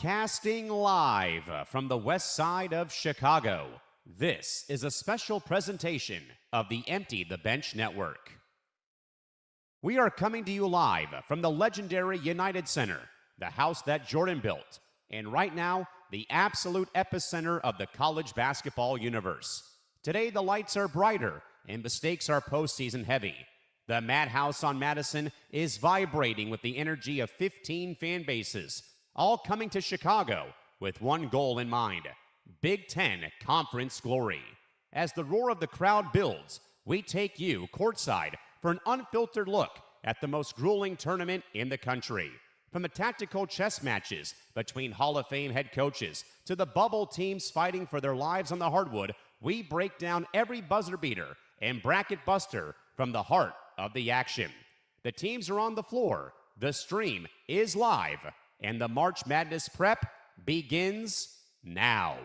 Broadcasting live from the west side of Chicago, this is a special presentation of the Empty the Bench Network. We are coming to you live from the legendary United Center, the house that Jordan built, and right now, the absolute epicenter of the college basketball universe. Today, the lights are brighter and the stakes are postseason heavy. The Madhouse on Madison is vibrating with the energy of 15 fan bases, all coming to Chicago with one goal in mind: Big Ten Conference glory. As the roar of the crowd builds, we take you courtside for an unfiltered look at the most grueling tournament in the country. From the tactical chess matches between Hall of Fame head coaches to the bubble teams fighting for their lives on the hardwood, we break down every buzzer beater and bracket buster from the heart of the action. The teams are on the floor, the stream is live, and the March Madness prep begins now.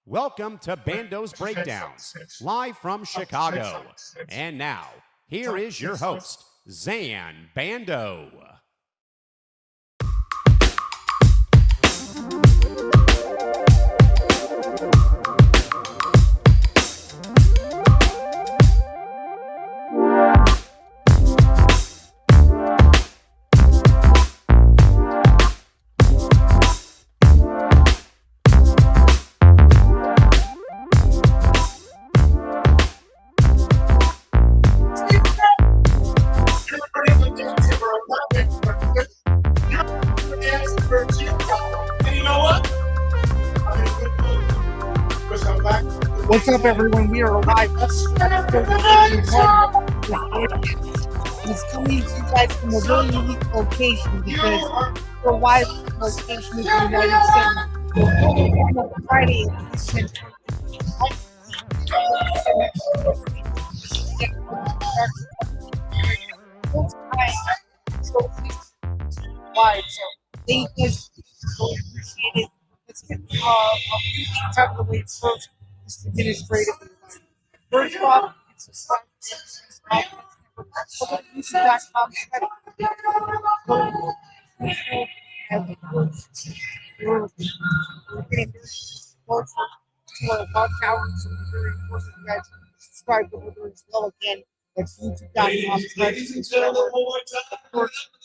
Welcome to Bando's Breakdowns, live from Chicago. And now, here is your host, Zain Bando. What's up, everyone? We are live. It's coming to you guys from a really unique location because we're live from the location of the United Center. On Friday, so thank you guys. Really appreciate it. Let's get a few things out of the way first. Just to get it straight up. First off, it's a YouTube.com. We're getting this close to our watch hours, so we're very important you guys subscribe over there as well. Again, that's YouTube.com.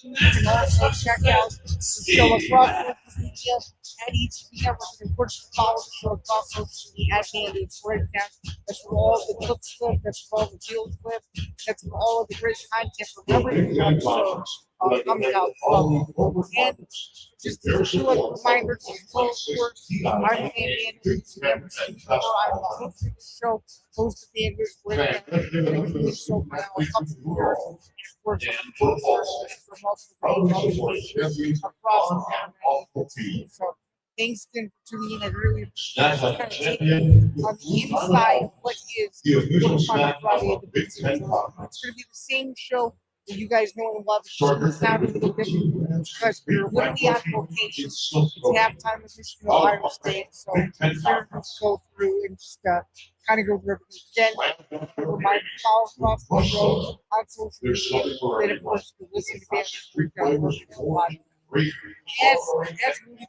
You can also check out the show across media at each media. We're going to follow the show across social media at Bando Breakdowns. That's where all the clips live. That's where all the deals live. That's where all of the great content from everything on the show coming out from. And just to do a reminder to full course, I'm Zain Bando. I'm the host of the show, host of Bando's Breakdowns. I've been doing this show for now a couple of years. And of course, for multiple across the country. So thanks again for tuning in. I really appreciate it. Kind of taking on the inside of what is Quarterfinal Friday at the Big Ten. It's going to be the same show that you guys know and love. It's just going to sound a little different because we're literally on location. It's halftime of Michigan Ohio State. So we're going to go through and just kind of go through everything. Again, remind follow across the show on social media. And of course, you listen to Bando's Breakdowns. As we do,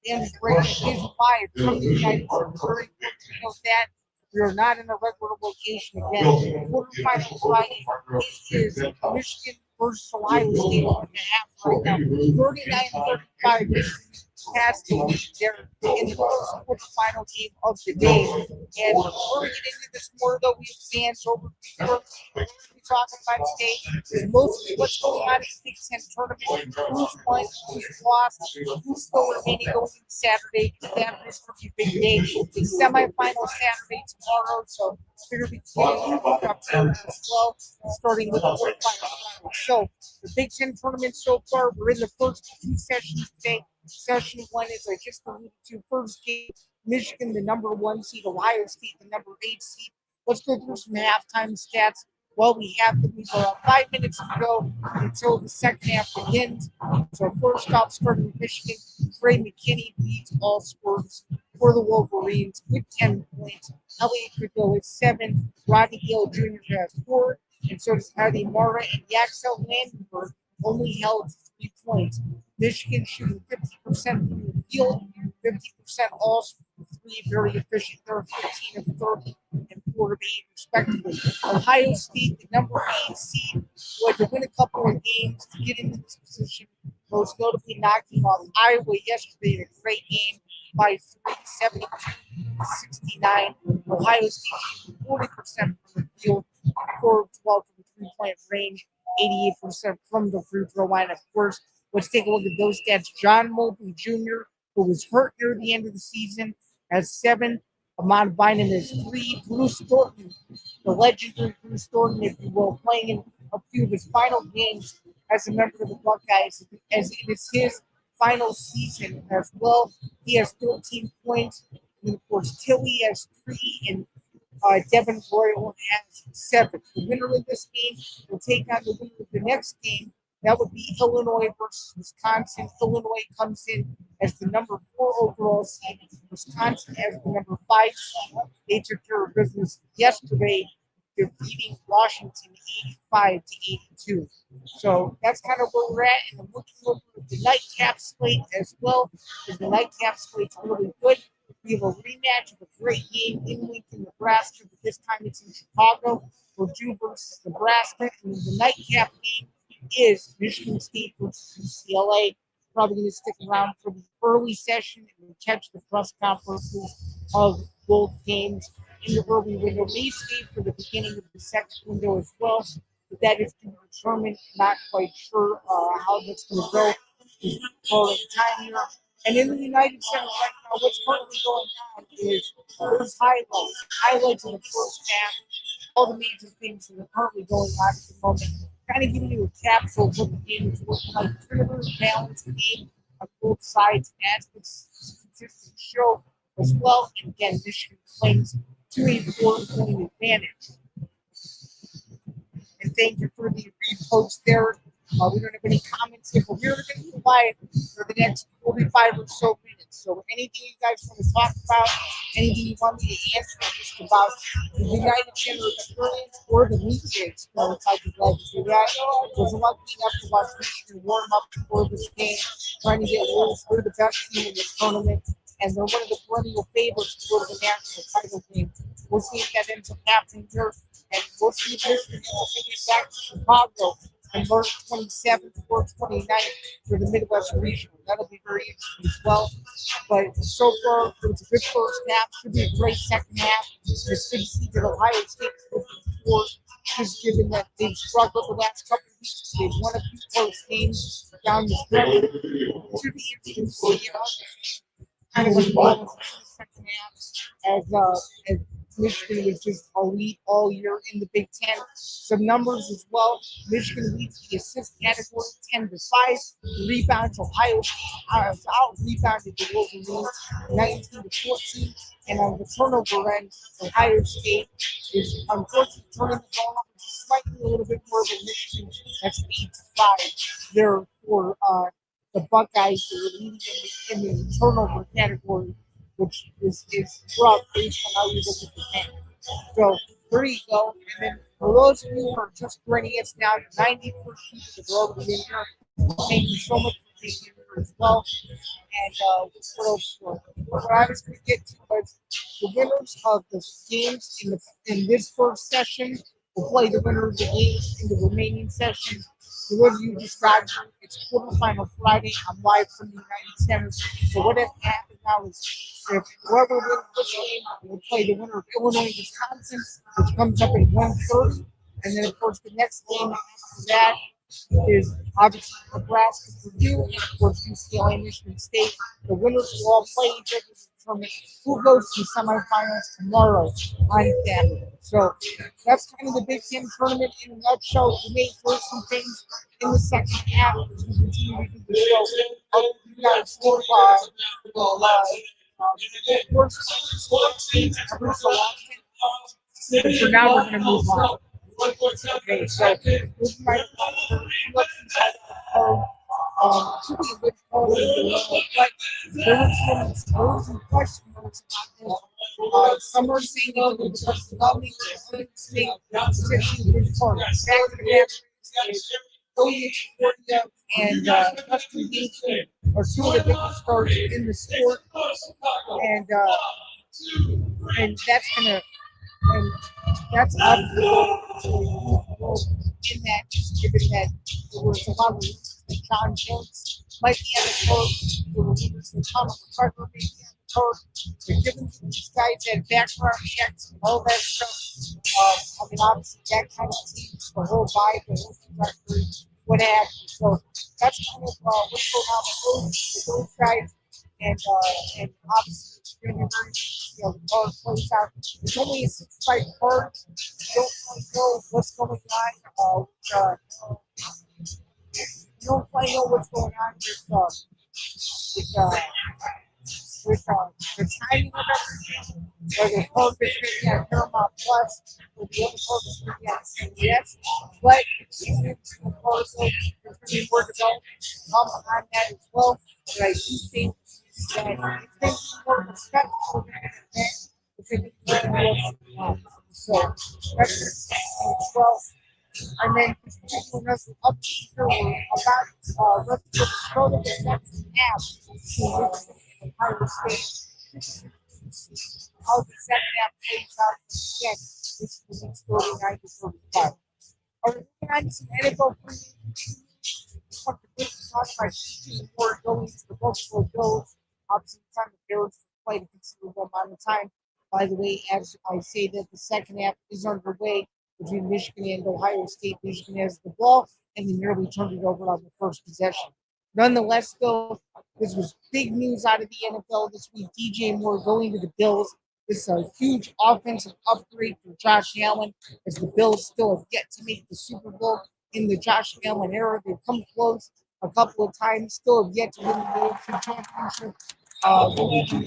Bando's Breakdowns is live from the United States. Very important to note that we are not in a regular location again. Quarterfinal Friday is Michigan versus Ohio State in the half right now. 39-35. Michigan has to lead there in the first quarterfinal game of the day. And before we get into this more, though, we have fans over before we're talking about today is mostly what's going on in the Big Ten tournament. Who's won, who's lost, who's still remaining going into Saturday. Saturday's going to be a big day. The semifinal Saturday tomorrow, so we're going to be getting into the tournament as well, starting with the quarterfinal. So the Big Ten tournament so far, we're in the first two sessions today. Session one is, I just alluded to, first game, Michigan, the number 1 seed, Ohio State, the number 8 seed. Let's go through some halftime stats. Well, we have 5 minutes to go until the second half begins. So first off, starting with Michigan, Trey McKinney leads all scores for the Wolverines with 10 points. Elliott could go with 7. Rodney Gill Jr. has 4. And so does Adi Mara, and Yaxel Landenberg only held 3 points. Michigan shooting 50% from the field, 50% also from three, very efficient. They're 15 of 30 and 4 of 8, respectively. Ohio State, the number 8 seed, who had to win a couple of games to get into this position, most notably knocking off Iowa yesterday in a great game by 3, 72-69. Ohio State 40% from the field, 4 of 12 from the three-point range, 88% from the free throw line. Of course, let's take a look at those stats. John Mobley Jr., who was hurt near the end of the season, has 7. Amon Bynum has 3. Bruce Thornton, the legendary Bruce Thornton, if you will, playing in a few of his final games as a member of the Buckeyes, as it is his final season as well. He has 13 points. And of course, Tilly has 3, and Devin Royal has 7. The winner of this game will take on the winner of the next game. That would be Illinois versus Wisconsin. Illinois comes in as the number 4 overall seed. Wisconsin as the number 5 seed. They took care of business yesterday, defeating Washington 85-82. So that's kind of where we're at. And I'm looking over the nightcap slate as well, because the nightcap slate's really good. We have a rematch of a great game in Lincoln, Nebraska, but this time it's in Chicago. Purdue versus Nebraska. And the nightcap game is Michigan State versus UCLA. Probably going to stick around for the early session and catch the press conferences of both games in the early window. May stay for the beginning of the second window as well, but that is to be determined. Not quite sure how that's going to go for the time here. And in the United Center right now, what's currently going on is there's highlights in the first half, all the major things that are currently going on at the moment. Kind of giving you a capsule of what the game is looking like. It's been a very balanced game on both sides, as the statistics show as well. And again, Michigan claims to a 4-point advantage. And thank you for the repost there. We don't have any comments here, but we're going to be live for the next 45 or so minutes. So anything you guys want to talk about, anything you want me to answer just about the United Center experience or the media experience, I'd be glad to do that. I was lucky enough to watch Michigan warm up before this game, trying to get rules. They're the best team in this tournament, and they're one of the perennial favorites to go to the national title game. We'll see if that ends up happening here, and we'll see if Michigan ends up taking it back to Chicago on March 27th or 29th for the Midwest Regional. That'll be very interesting as well. But so far, it was a good first half. Should be a great second half. It's good to see that Ohio State is looking forward, just given that they've struggled the last couple of weeks. They've won a few close games down the stretch. It should be interesting to see kind of what happens in the second half as Michigan was just elite all year in the Big Ten. Some numbers as well. Michigan leads the assist category 10-5. Rebounds, Ohio State has out-rebounded the Wolverines 19-14. And on the turnover end, Ohio State is unfortunately turning the ball over just slightly a little bit more than Michigan. That's 8-5 there for the Buckeyes. They're leading in the turnover category, which is rough based on how you look at the game. So there you go. And then for those of you who are just joining us now, 91st sheet of the road in here. Thank you so much for being here as well. And what else? What I was going to get to was the winners of the games in this first session will play the winner of the games in the remaining session. For those of you just got here, it's quarterfinal Friday. I'm live from the United Center. So what has happened now is if whoever wins this game will play the winner of Illinois, Wisconsin, which comes up at 1:30. And then, of course, the next game after that is obviously Nebraska, Purdue, and of course UCLA, Michigan State. The winners will all play each other to determine who goes to the semifinals tomorrow on Saturday. So that's kind of the Big Ten tournament in a nutshell. We may hear some things in the second half as we continue to do the show. You guys will every so often. But for now, we're going to move on. Okay, so this is my should be a good call, but there was some question marks about this. Some are saying that the because of the state potentially good call. The fact of the matter is Ilia, Topuria, and Justin Gaethje are two of the biggest stars in the sport, and that's gonna and that's obviously in that, just given that there was a lot of rumors that John Jones might be on the card, there were rumors that Conor McGregor may be on the card. They're giving these guys that background checks and all that stuff. I mean, obviously, that kind of teams the whole vibe, the whole trajectory, what have you. So that's kind of what's going on with those guys. And obviously, it's going to be very interesting how the card plays out. It's only a 6-fight card. You don't quite know what's going on. You don't quite know what's going on with the timing of everything. Whether the card is going to be on Paramount Plus, or the other card is going to be on CBS. But it's an interesting card, so there's going to be more development to come on that as well. But I do think that it's going to be more respectful than that. It's going to be more so that's as well. And then just another update here about let's go to the second half to Ohio State. How the second half plays out again. This is 39 to 35. Are we looking at some NFL free agency? Just want to quickly talk about shooting more going to the Buffalo Bills. Obviously, the time the Bills played a considerable amount of time. By the way, as I say that the second half is underway between Michigan and Ohio State. Michigan has the ball and then nearly turned it over on the first possession. Nonetheless, though, this was big news out of the NFL this week. DJ Moore going to the Bills. This is a huge offensive upgrade for Josh Allen, as the Bills still have yet to make the Super Bowl in the Josh Allen era. They've come close a couple of times, still have yet to win the AFC Championship.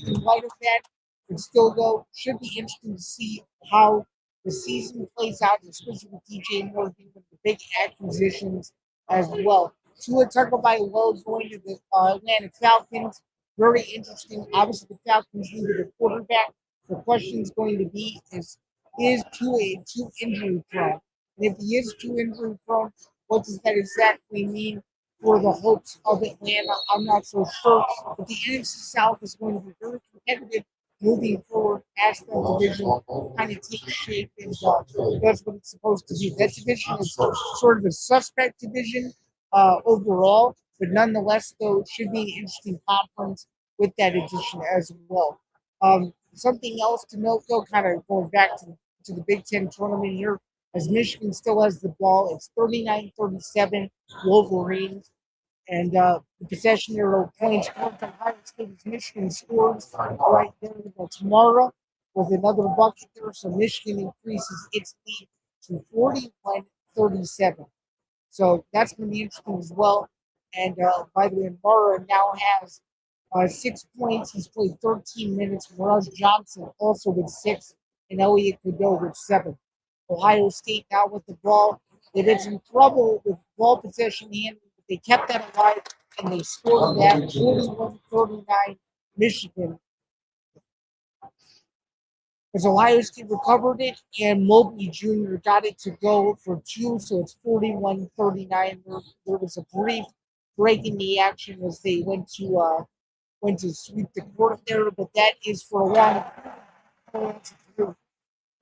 In light of that, but still, though, should be interesting to see how the season plays out, especially with DJ Moore being one of the big acquisitions as well. Tua Tagovailoa going to the Atlanta Falcons. Very interesting. Obviously, the Falcons needed a quarterback. The question is going to be, is Tua too injury prone? And if he is too injury prone, what does that exactly mean for the hopes of Atlanta? I'm not so sure. But the NFC South is going to be very competitive moving forward as that division kind of takes shape, and that's what it's supposed to be. That division is sort of a suspect division overall, but nonetheless, though, it should be an interesting conference with that addition as well. Something else to note, though, kind of going back to the Big Ten tournament here, as Michigan still has the ball, it's 39-37 Wolverines. And the possession arrow points scored from Ohio State as Michigan scores right there. That's Mara with another bucket there. So Michigan increases its lead to 41-37. So that's going to be interesting as well. And by the way, Mara now has 6 points. He's played 13 minutes. Mirage Johnson also with 6, and Elliot Cadeau with 7. Ohio State now with the ball. They've had some trouble with ball possession handling. They kept that alive, and they scored that 41-39 Michigan. As Ohio State recovered it, and Mobley Jr. got it to go for 2, so it's 41-39. There was a brief break in the action as they went to sweep the court there, but that is for a long.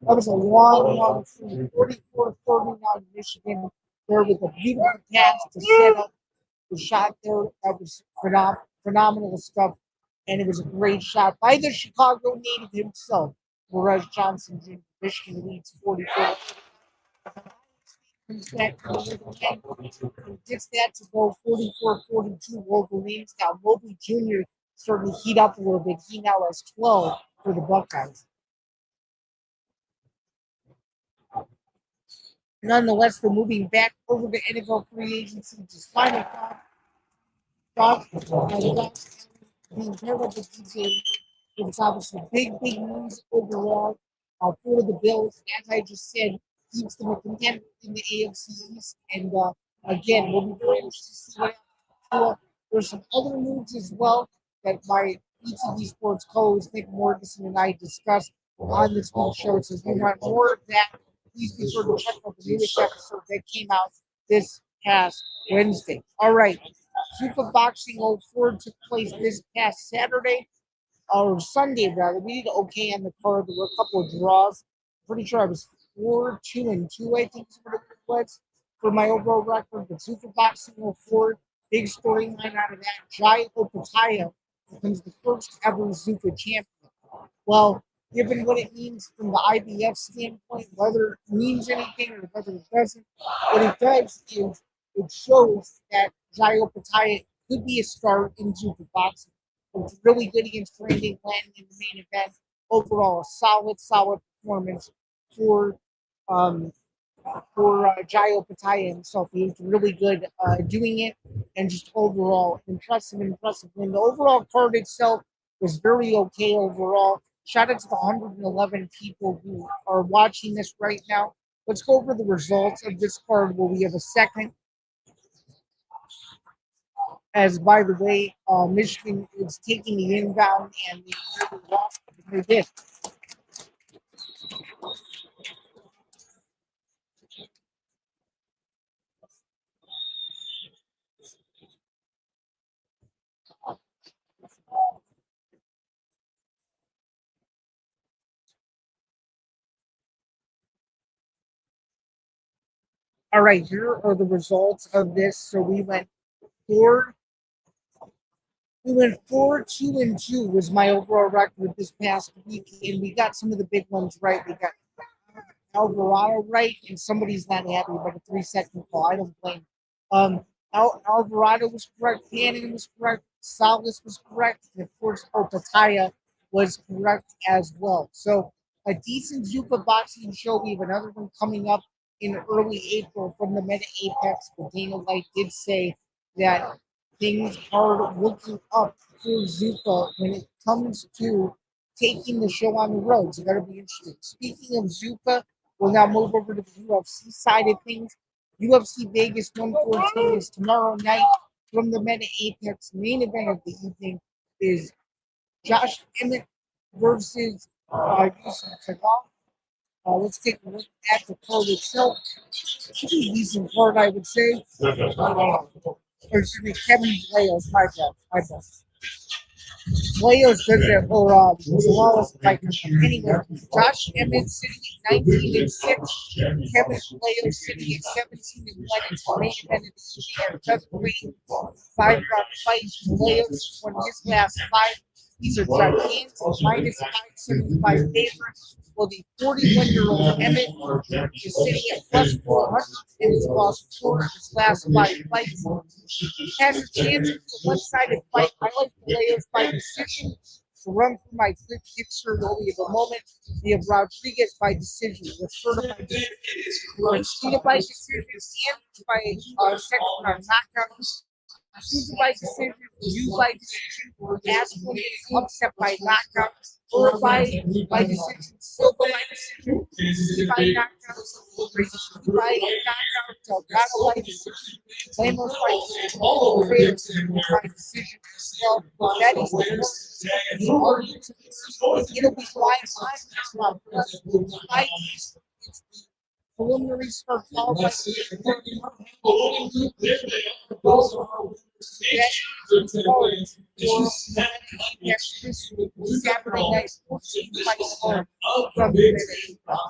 That was a long 44-39 Michigan there with a beautiful pass to set up the shot there. That was phenomenal stuff, and it was a great shot by the Chicago native himself, Mirage Johnson Jr. Michigan leads 44. Comes back to the and gets that to go 44-42 Wolverines. Now Mobley Jr. starting to heat up a little bit. He now has 12 for the Buckeyes. Nonetheless, they're moving back over to NFL free agency. Just final thought. Being paired up with DJ. It's obviously big news overall for the Bills. As I just said, keeps them a contender in the AFC East. And again, we'll be very interested to see what happens. There's some other moves as well that my ETV Sports co-host Nick Morrison and I discussed on this week's show. So if you want more of that, please be sure to check out the newest episode that came out this past Wednesday. All right. Zuffa Boxing 04 took place this past Saturday, or Sunday rather. We did okay on the card. There were a couple of draws. Pretty sure I was 4-2-2, I think is what it was for my overall record. But Zuffa Boxing 04, big storyline out of that. Jai Opataya becomes the first ever Zuffa champion. Well, given what it means from the IBF standpoint, whether it means anything or whether it doesn't, what it does is it shows that Jairo Pataya could be a star in Zuffa boxing. It was really good against Brandon Glenn in the main event. Overall, a solid performance for um, Jairo Pataya himself. He was really good doing it, and just overall impressive win. The overall card itself was very okay overall. Shout out to the 111 people who are watching this right now. Let's go over the results of this card where we have a second. As by the way, Michigan is taking the inbound and they really lost. They did. All right, here are the results of this. So four. We went 4-2-2 was my overall record this past week, and we got some of the big ones right. We got Alvarado right, and somebody's not happy about a 3-second call. I don't blame. Alvarado was correct, Gane was correct, Salas was correct, and of course Opataya was correct as well. So a decent Zuffa boxing show. We have another one coming up in early April from the Meta Apex, but Dana White did say that things are looking up for Zuffa when it comes to taking the show on the road. So that'll be interesting. Speaking of Zuffa, we'll now move over to the UFC side of things. UFC Vegas 114 is tomorrow night from the Meta Apex. Main event of the evening is Josh Emmett versus Yusuf Tagal. Let's take a look at the card itself. Should be a decent card, I would say. Or should be Kevin Players, my bad. Players does it, or Zalalas fight. Anyway, Josh Emmett sitting at 19-6. Kevin Players sitting at 17-1. It's the main event of the evening. Featherweight 5-round fight. Players won his last five. These are gigantic, minus 575 favorites. Well, the 41-year-old Emmett is sitting at plus 400 and has lost 4 of his last 5 fights. He has a chance to a one-sided fight. I like the players by decision. To run through my quick picture while we have a moment, we have Rodriguez by decision, Lacerda by decision, Garcia by decision, and by second round knockout. Souza by decision, you by decision, Aspen is upset by knockout, or by decision, Silva by decision, C by knockout, Ricky by knockout, Delgado by decision, Lemos by decision, Pereira by decision. Well, that is it'll be live on I preliminary start followed by Saturday night 14 fights from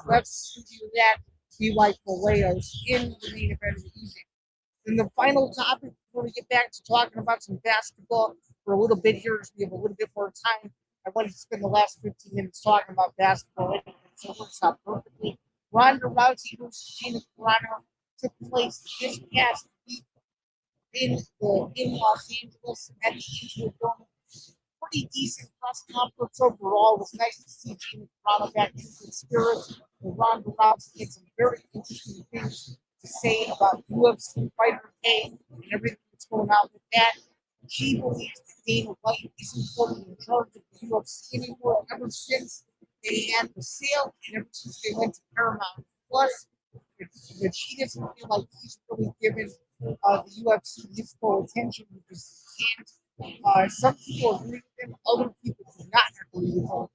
let's do that. Be like Valeos in the main event of the evening. And the final topic before we get back to talking about some basketball for a little bit here, as we have a little bit more time. I wanted to spend the last 15 minutes talking about basketball, so it works out perfectly. Ronda Rousey versus Gina Carano took place this past week in Los Angeles at the Intuit Dome. Pretty decent press conference overall. It was nice to see Gina Carano back in good spirits. And Ronda Rousey had some very interesting things to say about UFC fighter pay and everything that's going on with that. She believes that Dana White isn't fully in charge of the UFC anymore ever since they had the sale and ever since they went to Paramount Plus. But she doesn't feel like he's really given the UFC his full attention because he can't. Some people agree with him, other people do not agree with him.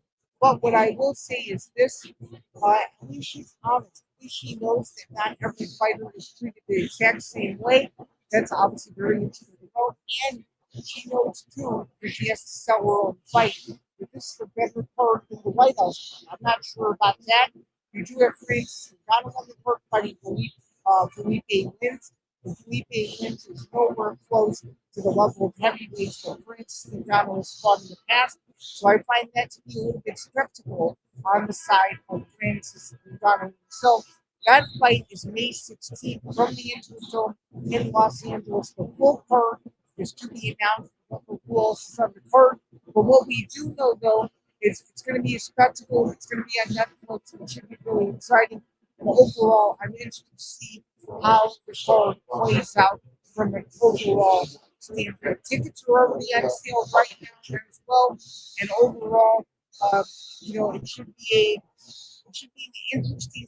But what I will say is this, at least she's honest. At she knows that not every fighter is treated the exact same way. That's obviously very interesting to know. And she knows too that she has to sell her own fight. But this is a better card than the White House. I'm not sure about that. You do have Francis Ngannou on the card fighting Felipe Lins. And Felipe Lins is nowhere close to the level of heavyweights that Francis Ngannou has fought in the past. So I find that to be a little bit skeptical on the side of Francis Ngannou. So that fight is May 16th from the Interdome in Los Angeles. The full card is to be announced. Who else is on the card? But what we do know, though, is it's going to be a spectacle. It's going to be on Netflix. It should be really exciting. And overall, I'm interested to see how the card plays out from an overall standpoint. Tickets are already on sale right now as well. And overall, it should be an interesting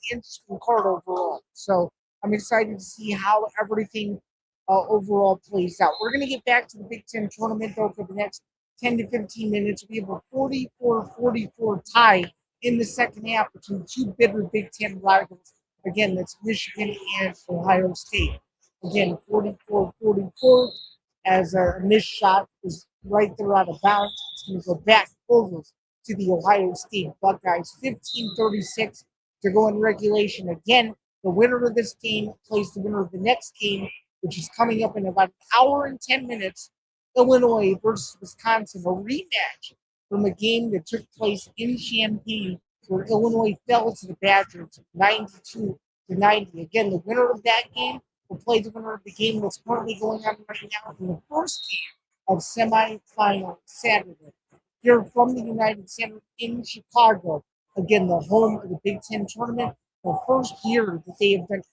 card overall. So I'm excited to see how everything overall plays out. We're going to get back to the Big Ten tournament, though, for the next 10 to 15 minutes. We have a 44-44 tie in the second half between two bitter Big Ten rivals. Again, that's Michigan and Ohio State. Again, 44-44 as a missed shot is right there out of bounds. It's going to go back over to the Ohio State Buckeyes. 15-36 to go in regulation. Again, the winner of this game plays the winner of the next game, which is coming up in about an hour and 10 minutes. Illinois versus Wisconsin, a rematch from a game that took place in Champaign where Illinois fell to the Badgers 92-90. Again, the winner of that game will play the winner of the game that's currently going on right now in the first game of semifinal Saturday. Here from the United Center in Chicago. Again, the home of the Big Ten tournament. The first year that they have done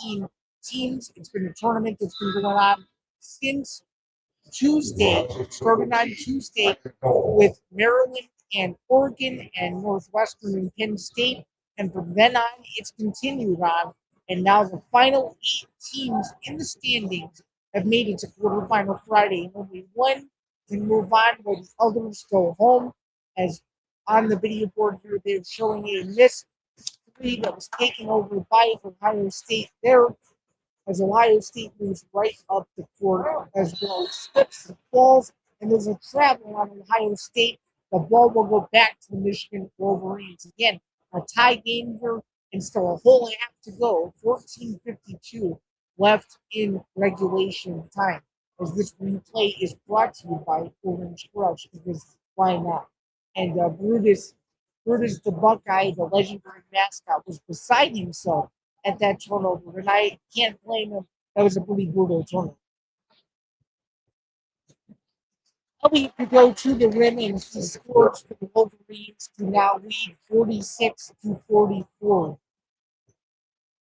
18 teams. It's been a tournament that's been going on since Tuesday, starting on Tuesday with Maryland and Oregon and Northwestern and Penn State. And from then on, it's continued on. And now the final 8 teams in the standings have made it to quarterfinal Friday. And only one can move on while the others go home. As on the video board here, they're showing a missed 3 that was taken over by Ohio State there. As Ohio State moves right up the court as well. Slips and falls, and there's a travel on Ohio State. The ball will go back to the Michigan Wolverines. Again, a tie game here, and still a whole half to go. 14:52 left in regulation time. As this replay is brought to you by Orange Crush, because why not? And Brutus the Buckeye, the legendary mascot, was beside himself at that turnover, and I can't blame him. That was a pretty brutal turnover. We could go to the rim, and he scores for the Wolverines to now lead 46-44.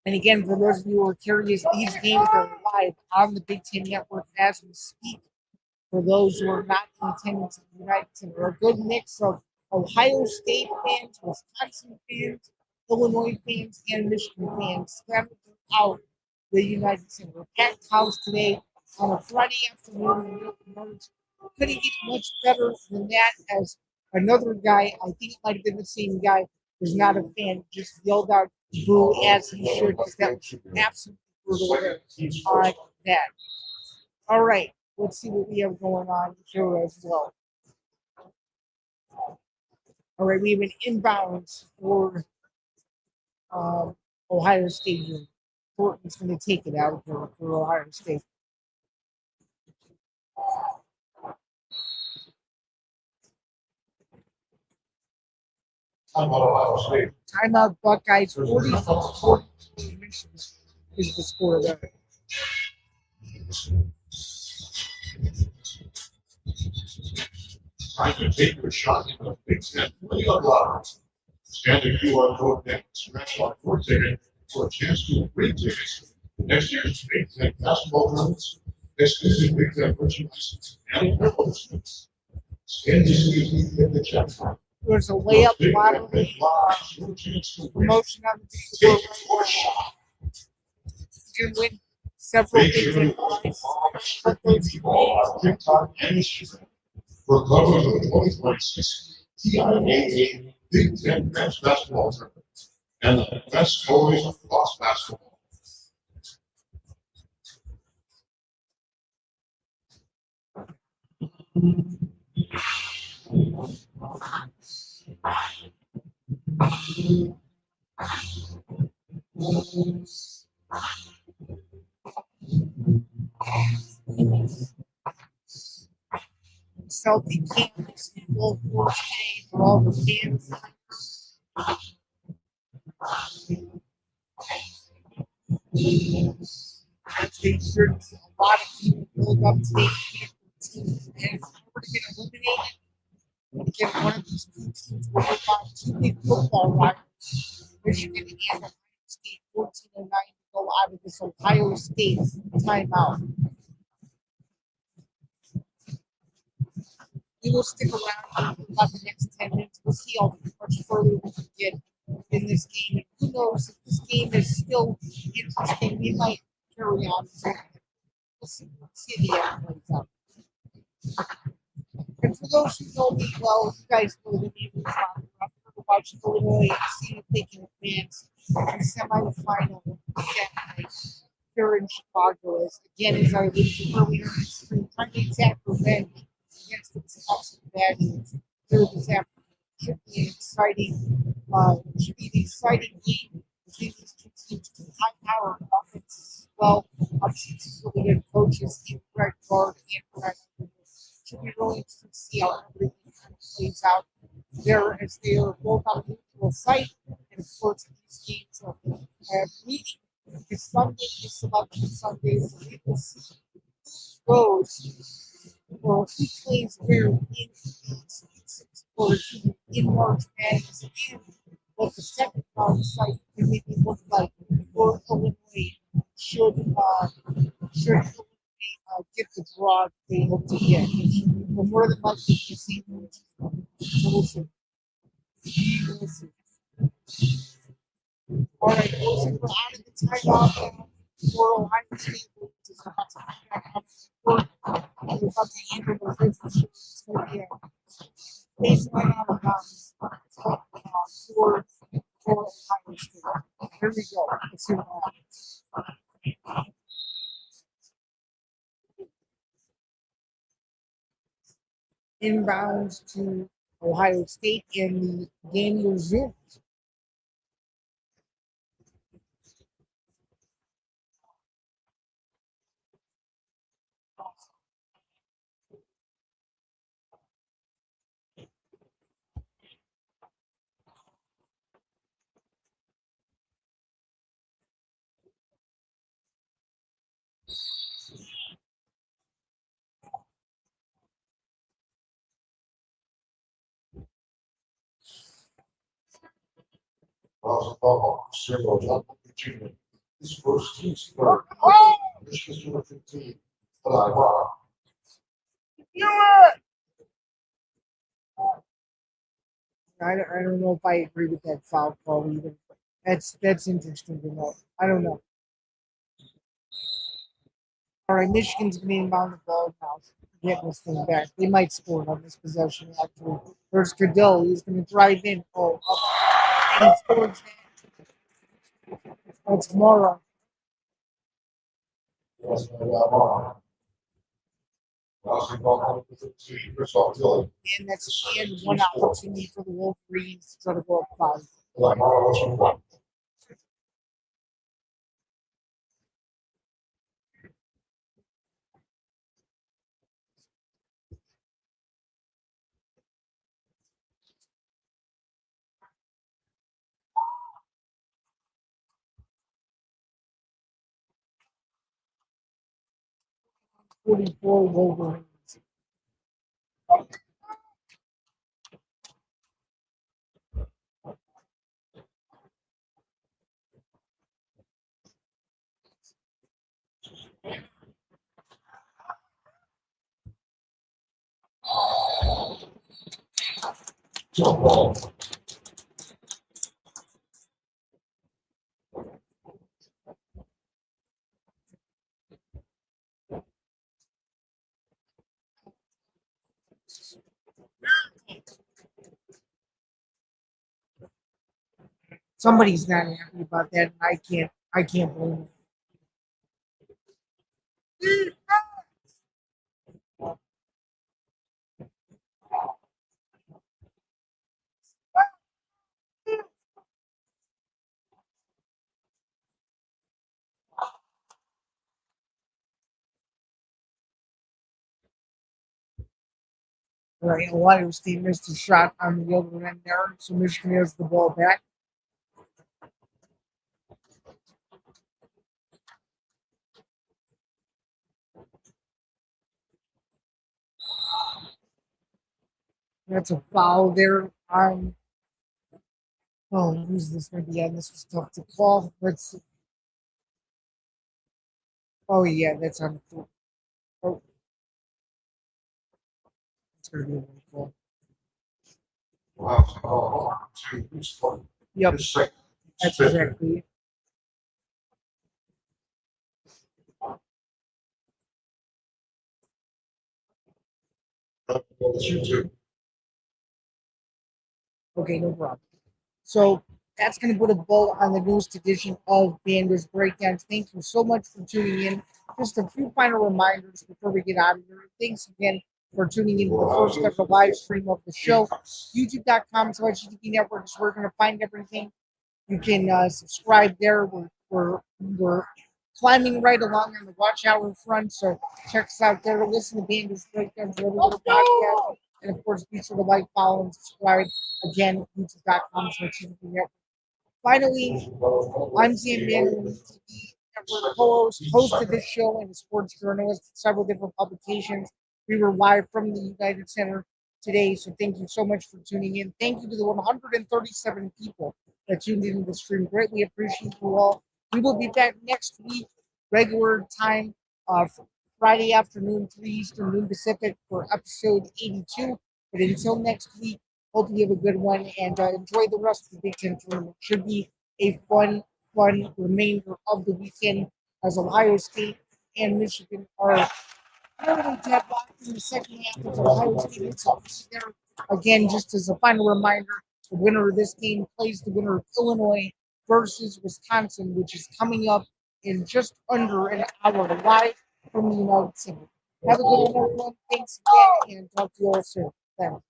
And again, for those of you who are curious, these games are live on the Big Ten Network as we speak. For those who are not in attendance at the United Center, a good mix of Ohio State fans, Wisconsin fans, Illinois fans, and Michigan fans scattered throughout the United Center. Packed house today on a Friday afternoon. Couldn't get much better than that, as another guy, I think it might have been the same guy, was not a fan, just yelled out boo as he should, because that was absolutely brutal on that. All right, let's see what we have going on here as well. All right, we have an inbounds for Ohio State here. Thornton's going to take it out here for Ohio State. Timeout Buckeyes 40-40 is the score there. Trying to take your shot in the Big Ten $20 Scan the QR code and scratch off your ticket for a chance to win tickets to next year's Big Ten basketball tournaments, exclusive Big Ten merchandise, and promotions. Scan this easy at the checkpoint. There's a layup lottery promotion on the ticket. You can win several Big Ten prizes. TikTok and Instagram for coverage of the 2026 TIAA Big Ten Men's Basketball Tournament. and the best stories of cross basketball. Celtic campus in full force today for all the fans. As they should, a lot of people build up today. And if we're to get eliminated, again, one of these two teams will work on two big football rivals. Michigan and Ohio State, 14-9 to go out of this Ohio State timeout. We will stick around for about the next 10 minutes. We'll see how much further we can get in this game. And who knows if this game is still interesting, we might carry on. We'll see the end plays out. And for those who know me well, you guys know the name of the soccer. I'm going to watch Illinois and see if they can advance to the semifinal Saturday here in Chicago. As I alluded to earlier in the stream, trying to exact revenge against the Wisconsin Badgers here this afternoon. Should be an exciting game between these two teams. High-powered offenses as well. Obviously, some really good coaches in Greg Gard and Greg. Should be really interesting to see how everything kind of plays out there as they are both on a mutual site. And of course, these games are meeting this Sunday, this election Sunday, so we will see who goes or who plays where in March Madness and what the second round site can maybe look like for Illinois should Illinois get the draw they hope to get. But more than likely, you see, we'll see. All right, we're out of the timeout now for Ohio State. Is about to come back up to work. They're about to handle their business. It's going to be a baseline out of bounds for Ohio State. Here we go. Let's see what happens. Inbounds to Ohio State and the game resumes. Ciryl, his first team start. Michigan's number 15. Wow. I don't know if I agree with that foul call either. That's interesting to know. I don't know. All right, Michigan's going to inbound the ball now. Getting this thing back. They might score on this possession, actually. There's Cadell. He's going to drive in. Oh, up. And he scores. That's tomorrow. Yes, And that's one opportunity for the Wolverines to try to go up 5. .44 Wolverines. Jump ball. Somebody's not happy about that, and I can't blame them. Right, Ohio State missed a shot on the other end there, so Michigan has the ball back. That's a foul there on. Oh, who's this going to be on? This was tough to call. Let's see. Oh, yeah, that's on. Oh, it's going to be a really cool. Wow. Yep, that's exactly it. Okay, no problem. So that's going to put a bow on the newest edition of Bando's Breakdowns. Thank you so much for tuning in. Just a few final reminders before we get out of here. Thanks again for tuning in to the first ever live stream of the show. YouTube.com/GTP Network is where we're going to find everything. You can subscribe there. We're climbing right along on the watch hour front, so check us out there. Listen to Bando's Breakdowns, every little podcast. And of course, be sure to like, follow, and subscribe. Again, youtube.com/network. Finally, I'm Zain Bando, TV network host of this show and a sports journalist at several different publications. We were live from the United Center today, so thank you so much for tuning in. Thank you to the 137 people that tuned into the stream. Greatly appreciate you all. We will be back next week, regular time, Friday afternoon, 3 Eastern, noon Pacific, for episode 82. But until next week, hope you have a good one and enjoy the rest of the Big Ten tournament. It should be a fun remainder of the weekend as Ohio State and Michigan are fairly deadlocked in the second half of Ohio State. It's obviously there. Again, just as a final reminder, the winner of this game plays the winner of Illinois versus Wisconsin, which is coming up in just under an hour live from the United Center. Have a good one, everyone. Thanks again, and talk to you all soon. Thanks.